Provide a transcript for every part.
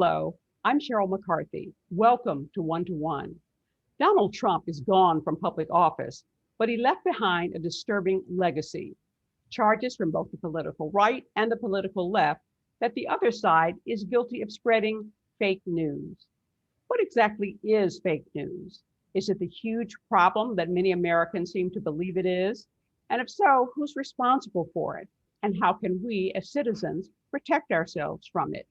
Hello, I'm Cheryl McCarthy. Welcome to One to One. Donald Trump is gone from public office, but he left behind a disturbing legacy. Charges from both the political right and the political left that the other side is guilty of spreading fake news. What exactly is fake news? Is it the huge problem that many Americans seem to believe it is? And if so, who's responsible for it? And how can we as citizens protect ourselves from it?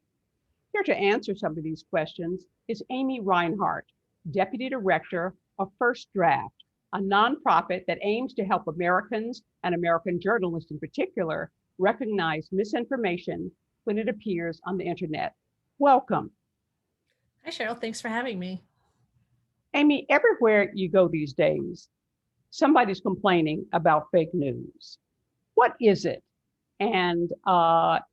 Here to answer some of these questions is Amy Reinhart, Deputy Director of First Draft, a nonprofit that aims to help Americans and American journalists in particular recognize misinformation when it appears on the internet. Welcome. Hi, Cheryl. Thanks for having me. Amy, everywhere you go these days, somebody's complaining about fake news. What is it? And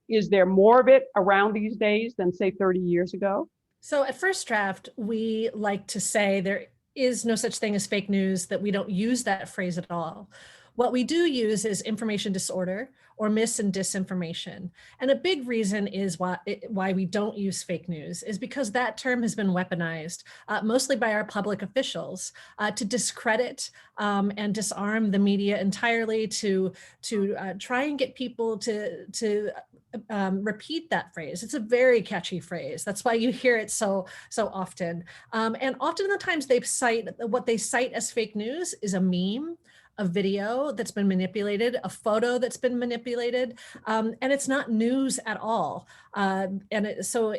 is there more of it around these days than, say, 30 years ago? So at First Draft, we like to say there is no such thing as fake news, that we don't use that phrase at all. What we do use is information disorder or mis and disinformation. And a big reason is why we don't use fake news is because that term has been weaponized, mostly by our public officials, to discredit and disarm the media entirely, to try and get people to repeat that phrase. It's a very catchy phrase. That's why you hear it so often. And often the times what they cite as fake news is a meme, a video that's been manipulated, a photo that's been manipulated, and it's not news at all. So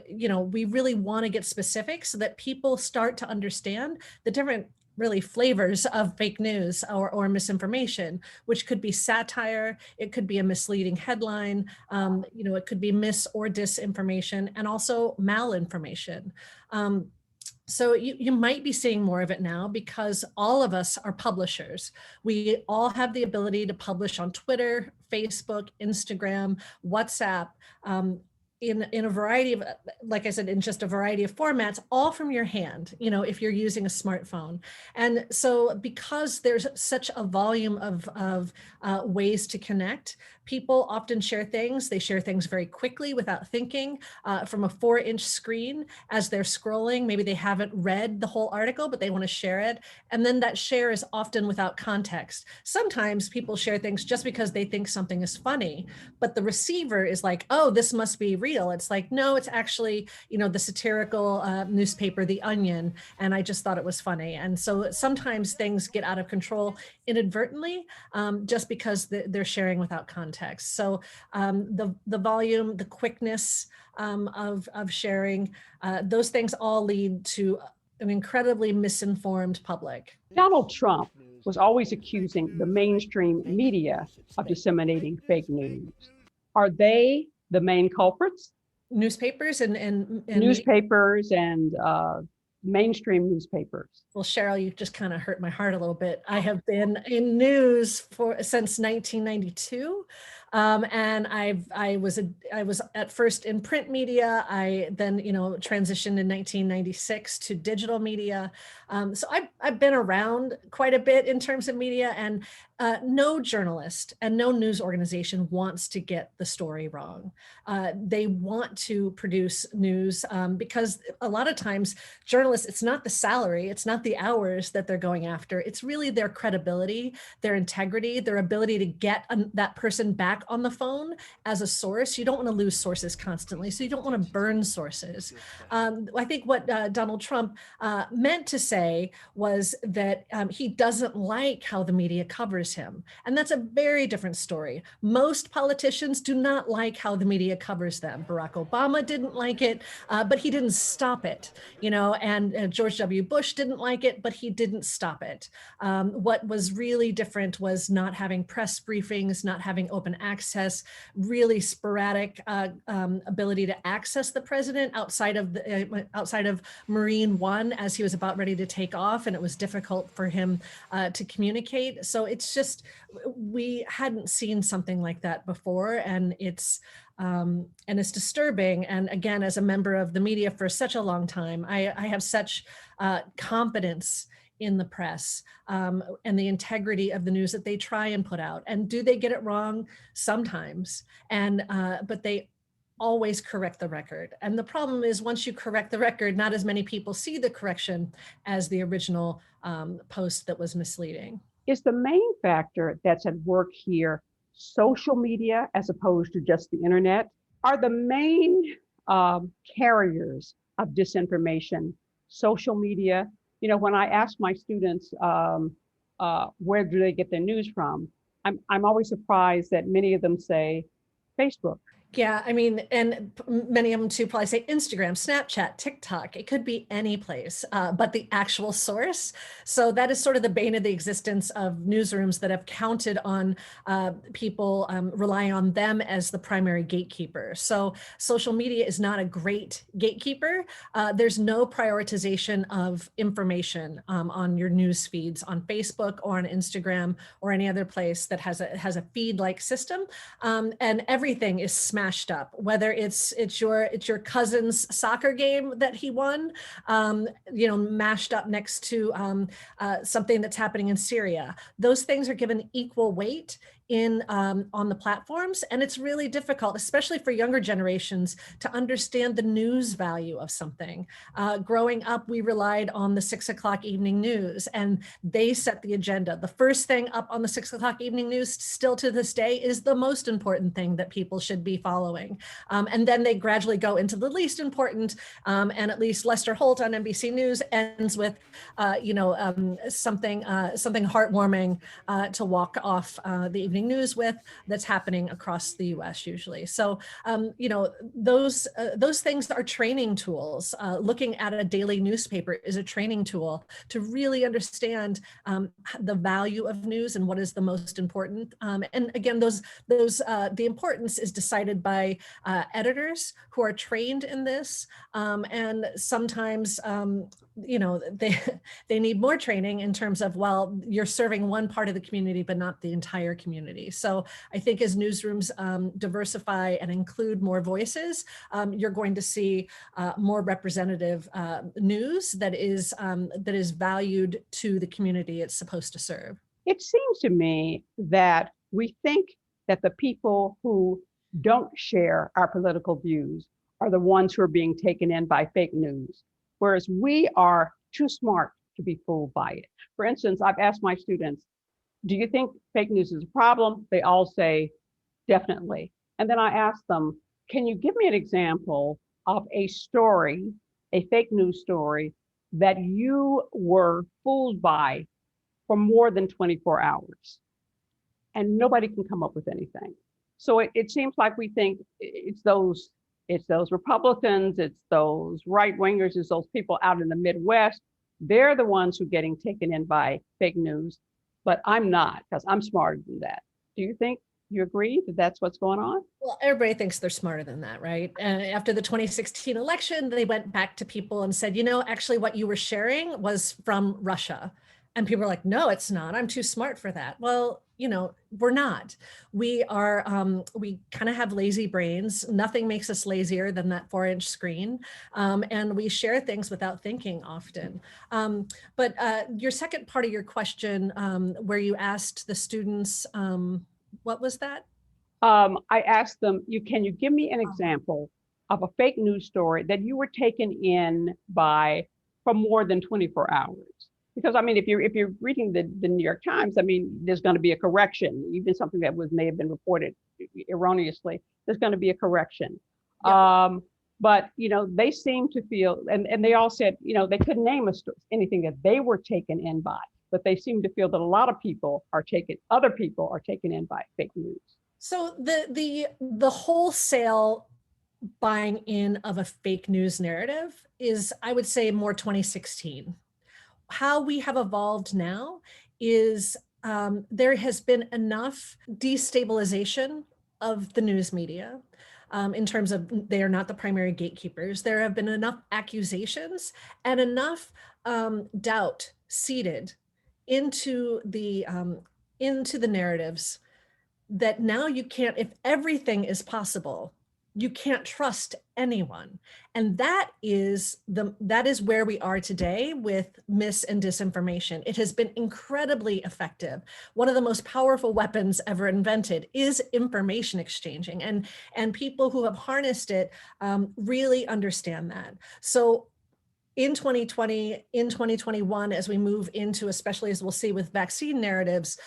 we really want to get specific so that people start to understand the different really flavors of fake news or misinformation, which could be satire, it could be a misleading headline, it could be mis or disinformation, and also malinformation. So you might be seeing more of it now because all of us are publishers. We all have the ability to publish on Twitter, Facebook, Instagram, WhatsApp, in a variety of, like I said, in just a variety of formats, all from your hand, if you're using a smartphone. And so because there's such a volume of ways to connect, people often share things. They share things very quickly without thinking, from a 4-inch screen as they're scrolling. Maybe they haven't read the whole article, but they want to share it. And then that share is often without context. Sometimes people share things just because they think something is funny, but the receiver is like, oh, this must be real. It's like, no, it's actually, the satirical newspaper, The Onion, and I just thought it was funny. And so sometimes things get out of control inadvertently, just because they're sharing without context. So the volume, the quickness of sharing, those things all lead to an incredibly misinformed public. Donald Trump was always accusing the mainstream media of disseminating fake news. Are they the main culprits? Newspapers and newspapers and mainstream newspapers. Well, Cheryl, you just kind of hurt my heart a little bit. I have been in news since 1992. And I was at first in print media. I then, transitioned in 1996 to digital media. So I've been around quite a bit in terms of media, and no journalist and no news organization wants to get the story wrong. They want to produce news because a lot of times journalists, it's not the salary, it's not the hours that they're going after. It's really their credibility, their integrity, their ability to get that person back on the phone as a source. You don't want to lose sources constantly, so you don't want to burn sources. I think what Donald Trump meant to say was that he doesn't like how the media covers him. And that's a very different story. Most politicians do not like how the media covers them. Barack Obama didn't like it, but he didn't stop it, and George W. Bush didn't like it, but he didn't stop it. What was really different was not having press briefings, not having open access, really sporadic ability to access the president outside of Marine One as he was about ready to take off, and it was difficult for him to communicate. So it's just, we hadn't seen something like that before, and it's disturbing. And again, as a member of the media for such a long time, I have such confidence in the press and the integrity of the news that they try and put out. And do they get it wrong? Sometimes. And but they always correct the record. And the problem is once you correct the record, not as many people see the correction as the original post that was misleading. Is the main factor that's at work here social media as opposed to just the internet? Are the main carriers of disinformation social media? You know, when I ask my students where do they get their news from, I'm always surprised that many of them say Facebook. Yeah, I mean, and many of them too probably say Instagram, Snapchat, TikTok. It could be any place, but the actual source. So that is sort of the bane of the existence of newsrooms that have counted on people relying on them as the primary gatekeeper. So social media is not a great gatekeeper. There's no prioritization of information on your news feeds on Facebook or on Instagram or any other place that has a feed-like system, and everything is smashed up, whether it's your cousin's soccer game that he won, mashed up next to something that's happening in Syria. Those things are given equal weight in on the platforms, and it's really difficult, especially for younger generations, to understand the news value of something. Growing up, we relied on the 6 o'clock evening news, and they set the agenda. The first thing up on the 6 o'clock evening news, still to this day, is the most important thing that people should be following. And then they gradually go into the least important, and at least Lester Holt on NBC News ends with, something heartwarming to walk off the evening news with, that's happening across the U.S. usually. So, those things are training tools. Looking at a daily newspaper is a training tool to really understand the value of news and what is the most important. And again, the importance is decided by editors who are trained in this, and sometimes they need more training in terms of, well, you're serving one part of the community but not the entire community. So I think as newsrooms diversify and include more voices, you're going to see more representative news that is valued to the community it's supposed to serve. It seems to me that we think that the people who don't share our political views are the ones who are being taken in by fake news, whereas we are too smart to be fooled by it. For instance, I've asked my students, do you think fake news is a problem? They all say, definitely. And then I ask them, can you give me an example of a story, a fake news story, that you were fooled by for more than 24 hours? And nobody can come up with anything. So it seems like we think it's those Republicans, it's those right wingers, it's those people out in the Midwest. They're the ones who are getting taken in by fake news, but I'm not, because I'm smarter than that. Do you agree that that's what's going on? Well, everybody thinks they're smarter than that, right? And after the 2016 election, they went back to people and said, actually what you were sharing was from Russia. And people are like, no, it's not. I'm too smart for that. Well, we're not. We kind of have lazy brains. Nothing makes us lazier than that 4-inch screen. And we share things without thinking often. But your second part of your question, where you asked the students, what was that? I asked them, can you give me an example of a fake news story that you were taken in by for more than 24 hours? Because I mean, if you're reading the New York Times, I mean, there's going to be a correction, even something that may have been reported erroneously. There's going to be a correction. Yep. But they seem to feel, and they all said, they couldn't name anything that they were taken in by, but they seem to feel that a lot of other people are taken in by fake news. So the wholesale buying in of a fake news narrative is, I would say, more 2016. How we have evolved now is there has been enough destabilization of the news media in terms of they are not the primary gatekeepers. There have been enough accusations and enough doubt seeded into the narratives that now you can't, if everything is possible, you can't trust anyone. And that is where we are today with mis and disinformation. It has been incredibly effective. One of the most powerful weapons ever invented is information exchanging, and people who have harnessed it really understand that. So in 2020, in 2021, as we move into, especially as we'll see with vaccine narratives,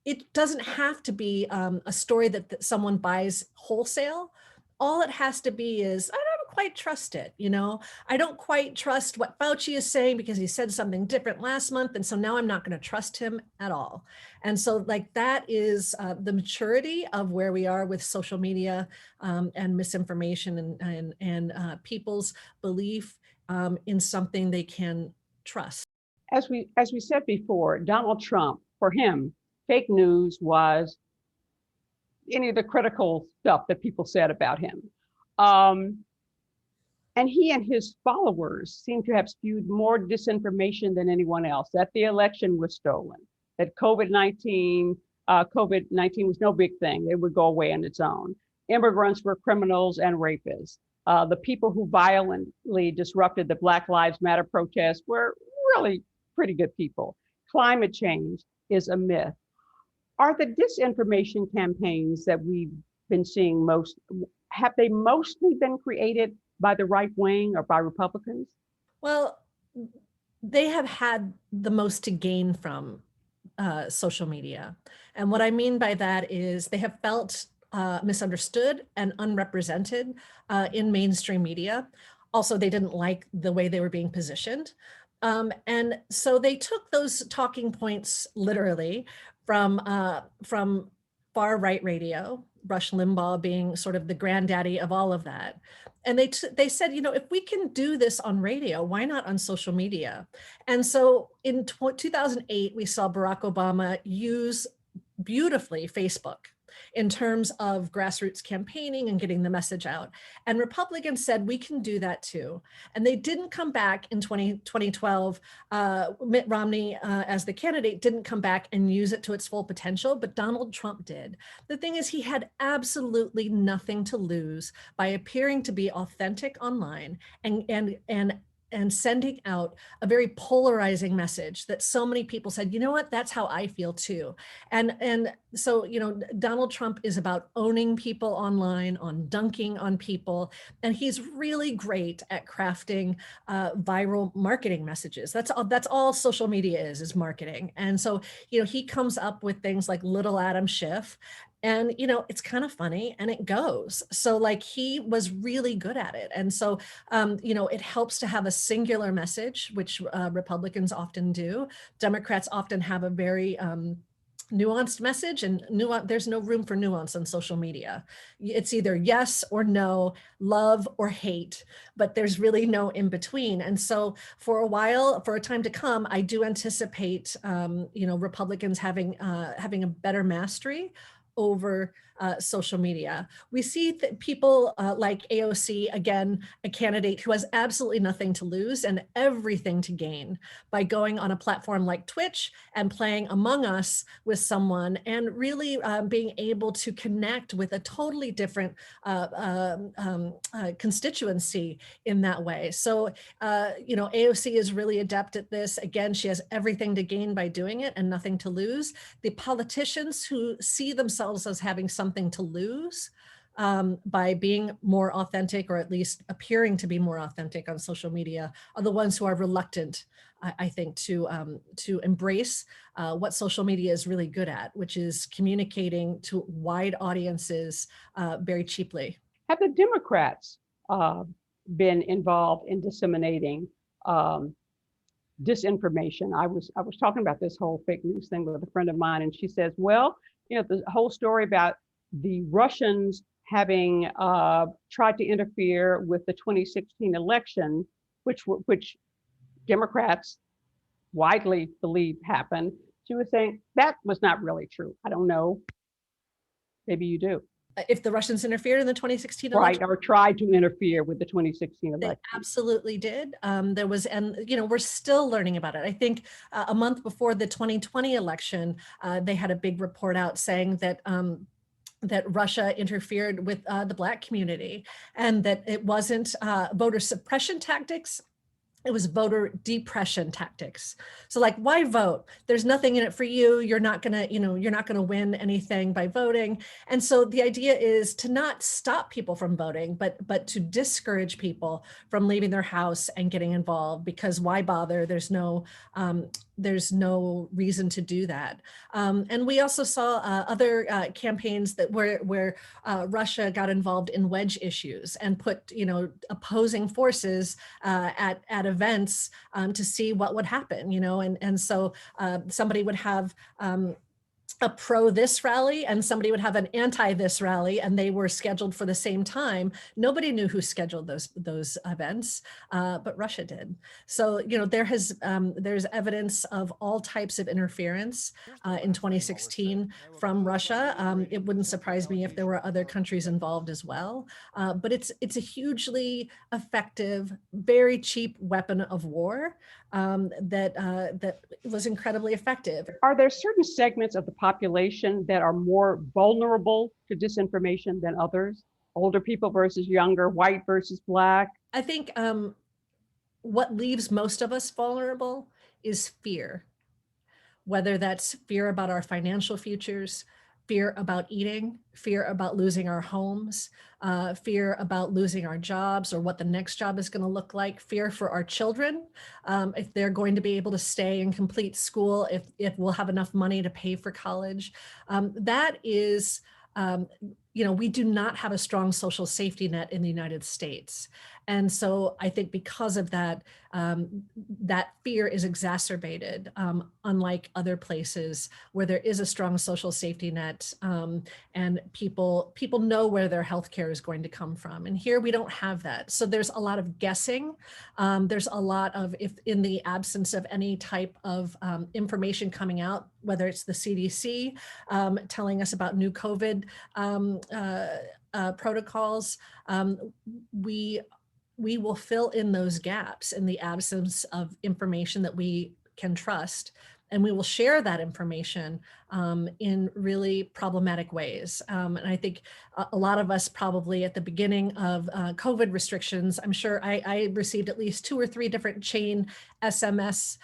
it doesn't have to be a story that someone buys wholesale. All it has to be is, I don't quite trust it. I don't quite trust what Fauci is saying because he said something different last month. And so now I'm not going to trust him at all. And so that is the maturity of where we are with social media and misinformation and people's belief in something they can trust. As we said before, Donald Trump, for him, fake news was any of the critical stuff that people said about him. And he and his followers seem to have spewed more disinformation than anyone else, that the election was stolen, that COVID-19 was no big thing. It would go away on its own. Immigrants were criminals and rapists. The people who violently disrupted the Black Lives Matter protests were really pretty good people. Climate change is a myth. Are the disinformation campaigns that we've been seeing have they mostly been created by the right wing or by Republicans? Well, they have had the most to gain from social media. And what I mean by that is they have felt misunderstood and unrepresented in mainstream media. Also, they didn't like the way they were being positioned. And so they took those talking points literally from far right radio, Rush Limbaugh being sort of the granddaddy of all of that. And they said, if we can do this on radio, why not on social media? And so in 2008, we saw Barack Obama use beautifully Facebook in terms of grassroots campaigning and getting the message out. And Republicans said, we can do that too. And they didn't come back in 2012. Mitt Romney, as the candidate, didn't come back and use it to its full potential, but Donald Trump did. The thing is, he had absolutely nothing to lose by appearing to be authentic online and sending out a very polarizing message that so many people said, you know what, that's how I feel too. And so, Donald Trump is about owning people online, on dunking on people, and he's really great at crafting viral marketing messages. That's all social media is marketing. And so, he comes up with things like Little Adam Schiff. And, it's kind of funny and it goes. So he was really good at it. And so, it helps to have a singular message, which Republicans often do. Democrats often have a very nuanced message, and there's no room for nuance on social media. It's either yes or no, love or hate, but there's really no in between. And so for a time to come, I do anticipate, Republicans having a better mastery over social media. We see that people like AOC, again, a candidate who has absolutely nothing to lose and everything to gain by going on a platform like Twitch and playing Among Us with someone and really being able to connect with a totally different constituency in that way. So, AOC is really adept at this. Again, she has everything to gain by doing it and nothing to lose. The politicians who see themselves as having something to lose by being more authentic, or at least appearing to be more authentic on social media, are the ones who are reluctant, I think, to embrace what social media is really good at, which is communicating to wide audiences very cheaply. Have the Democrats been involved in disseminating disinformation? I was talking about this whole fake news thing with a friend of mine, and she says, well, the whole story about the Russians having tried to interfere with the 2016 election, which Democrats widely believe happened. She was saying that was not really true. I don't know. Maybe you do. If the Russians interfered in the 2016 election? Right, or tried to interfere with the 2016 election. They absolutely did. There was, and we're still learning about it. I think a month before the 2020 election, they had a big report out saying that that Russia interfered with the Black community, and that it wasn't voter suppression tactics. It was voter depression tactics. So like, why vote? There's nothing in it for you. You're not gonna, you're not gonna win anything by voting. And so the idea is to not stop people from voting, but to discourage people from leaving their house and getting involved, because why bother? There's no reason to do that. And we also saw other campaigns that where Russia got involved in wedge issues and put, opposing forces at events to see what would happen, and so somebody would have a pro this rally and somebody would have an anti this rally, and they were scheduled for the same time. Nobody knew who scheduled those events, but Russia did. So there's evidence of all types of interference in 2016 from Russia. It wouldn't surprise me if there were other countries involved as well. But it's a hugely effective, very cheap weapon of war that was incredibly effective. Are there certain segments of the population that are more vulnerable to disinformation than others? Older people versus younger, white versus Black? I think what leaves most of us vulnerable is fear, whether that's fear about our financial futures, fear about eating, fear about losing our homes, fear about losing our jobs or what the next job is going to look like, fear for our children, if they're going to be able to stay and complete school, if we'll have enough money to pay for college. That is, we do not have a strong social safety net in the United States. And so I think because of that, that fear is exacerbated, unlike other places where there is a strong social safety net, and people know where their healthcare is going to come from. And here we don't have that. So there's a lot of guessing. There's a lot of, if in the absence of any type of information coming out, whether it's the CDC telling us about new COVID protocols, we will fill in those gaps in the absence of information that we can trust. And we will share that information in really problematic ways. And I think a lot of us probably at the beginning of COVID restrictions, I'm sure I received at least 2 or 3 different chain SMS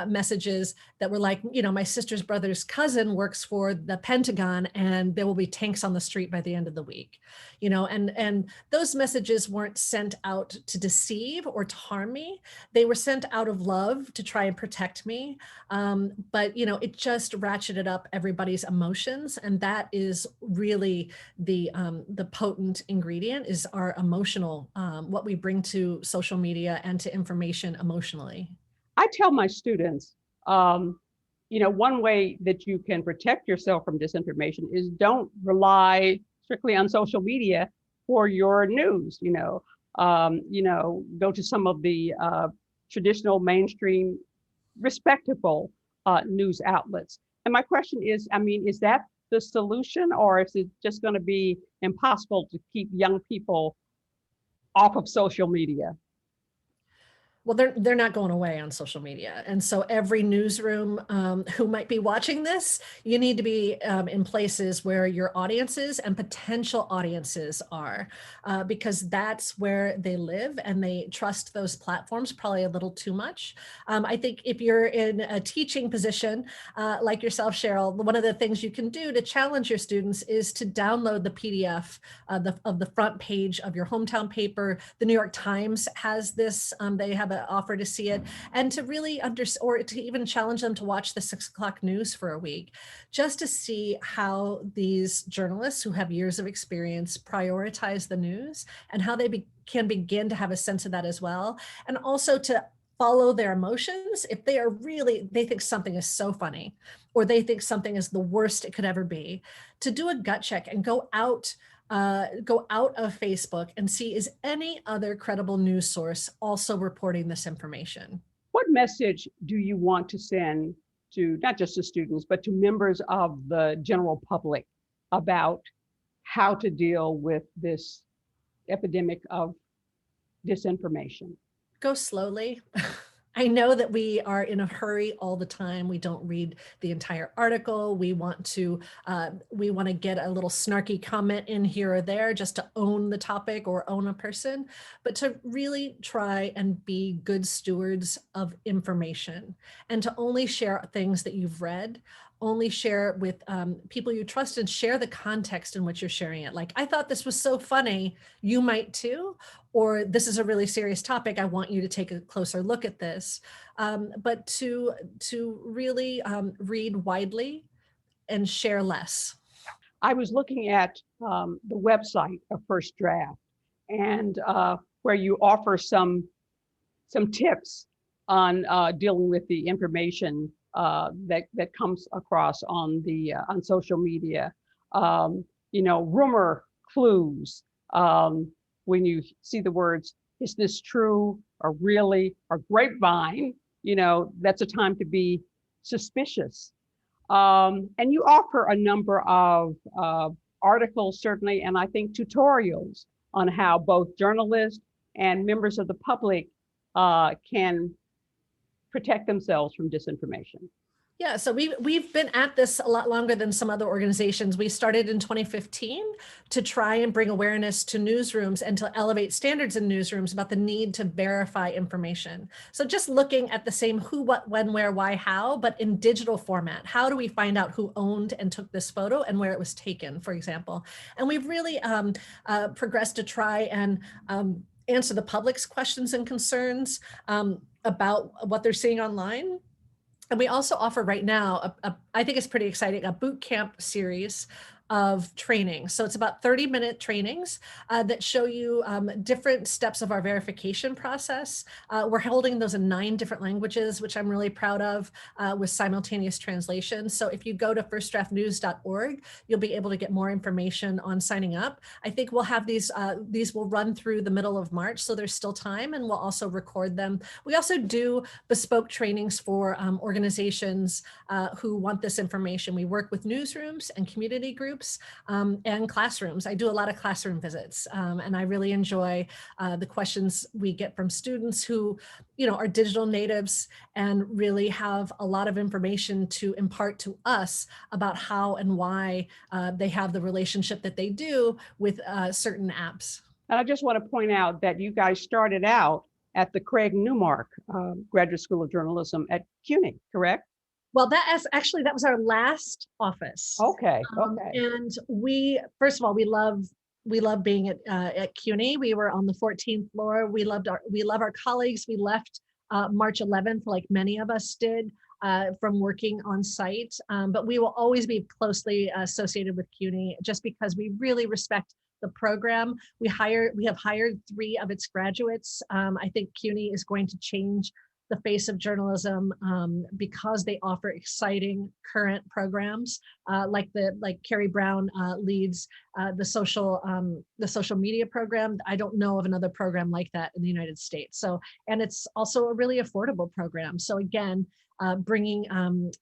messages that were like, my sister's brother's cousin works for the Pentagon and there will be tanks on the street by the end of the week, and those messages weren't sent out to deceive or to harm me. They were sent out of love to try and protect me. But, it just ratcheted up everybody's emotions. And that is really the potent ingredient, is our emotional, what we bring to social media and to information emotionally. I tell my students, one way that you can protect yourself from disinformation is don't rely strictly on social media for your news. Go to some of the traditional mainstream, respectable news outlets. And my question is, is that the solution, or is it just going to be impossible to keep young people off of social media? Well, they're not going away on social media. And so every newsroom who might be watching this, you need to be in places where your audiences and potential audiences are, because that's where they live and they trust those platforms probably a little too much. I think if you're in a teaching position like yourself, Cheryl, one of the things you can do to challenge your students is to download the PDF of the front page of your hometown paper. The New York Times has this, they have offer to see it, and to really or to even challenge them to watch the 6 o'clock news for a week, just to see how these journalists who have years of experience prioritize the news and how they can begin to have a sense of that as well. And also to follow their emotions. If they think something is so funny, or they think something is the worst it could ever be, to do a gut check and go out of Facebook and see, is any other credible news source also reporting this information? What message do you want to send to not just to students, but to members of the general public about how to deal with this epidemic of disinformation? Go slowly. I know that we are in a hurry all the time. We don't read the entire article. We want to get a little snarky comment in here or there just to own the topic or own a person, but to really try and be good stewards of information and to only share things that you've read, only share with people you trust, and share the context in which you're sharing it. Like, I thought this was so funny, you might too, or this is a really serious topic, I want you to take a closer look at this. But to really read widely and share less. I was looking at the website of First Draft, and where you offer some tips on dealing with the information that comes across on social media. Rumor clues. When you see the words, "Is this true?" or "Really?" or "Grapevine," that's a time to be suspicious. And you offer a number of articles, certainly, and I think tutorials on how both journalists and members of the public can protect themselves from disinformation. Yeah, so we've been at this a lot longer than some other organizations. We started in 2015 to try and bring awareness to newsrooms and to elevate standards in newsrooms about the need to verify information. So just looking at the same who, what, when, where, why, how, but in digital format. How do we find out who owned and took this photo and where it was taken, for example? And we've really progressed to try and answer the public's questions and concerns about what they're seeing online. And we also offer right now, I think it's pretty exciting, a boot camp series of training. So it's about 30-minute trainings that show you different steps of our verification process. We're holding those in 9 different languages, which I'm really proud of, with simultaneous translation. So if you go to firstdraftnews.org, you'll be able to get more information on signing up. I think we'll have these will run through the middle of March, so there's still time, and we'll also record them. We also do bespoke trainings for organizations who want this information. We work with newsrooms and community groups and classrooms. I do a lot of classroom visits, and I really enjoy the questions we get from students who, are digital natives and really have a lot of information to impart to us about how and why they have the relationship that they do with certain apps. And I just want to point out that you guys started out at the Craig Newmark Graduate School of Journalism at CUNY, correct? Well, that was our last office. Okay. And first of all, we love being at CUNY. We were on the 14th floor. We love our colleagues. We left March 11th, like many of us did, from working on site. But we will always be closely associated with CUNY just because we really respect the program. We have hired 3 of its graduates. I think CUNY is going to change the face of journalism because they offer exciting current programs like Carrie Brown leads the social media program. I don't know of another program like that in the United States. So, and it's also a really affordable program. So again, bringing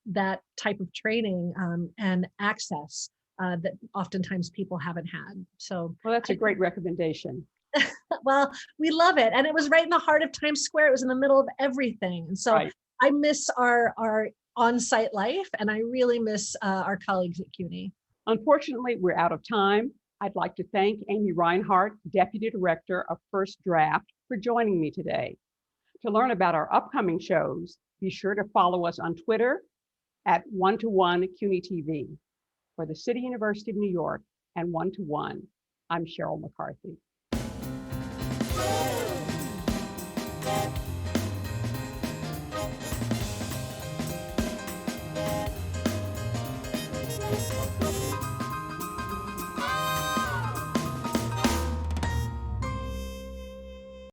that type of training and access that oftentimes people haven't had. So, well, that's a great recommendation. Well, we love it. And it was right in the heart of Times Square. It was in the middle of everything. And so right. I miss our on-site life, and I really miss our colleagues at CUNY. Unfortunately, we're out of time. I'd like to thank Amy Reinhart, Deputy Director of First Draft, for joining me today. To learn about our upcoming shows, be sure to follow us on Twitter at 1-to-1 CUNY TV. For the City University of New York and 1-to-1, I'm Cheryl McCarthy.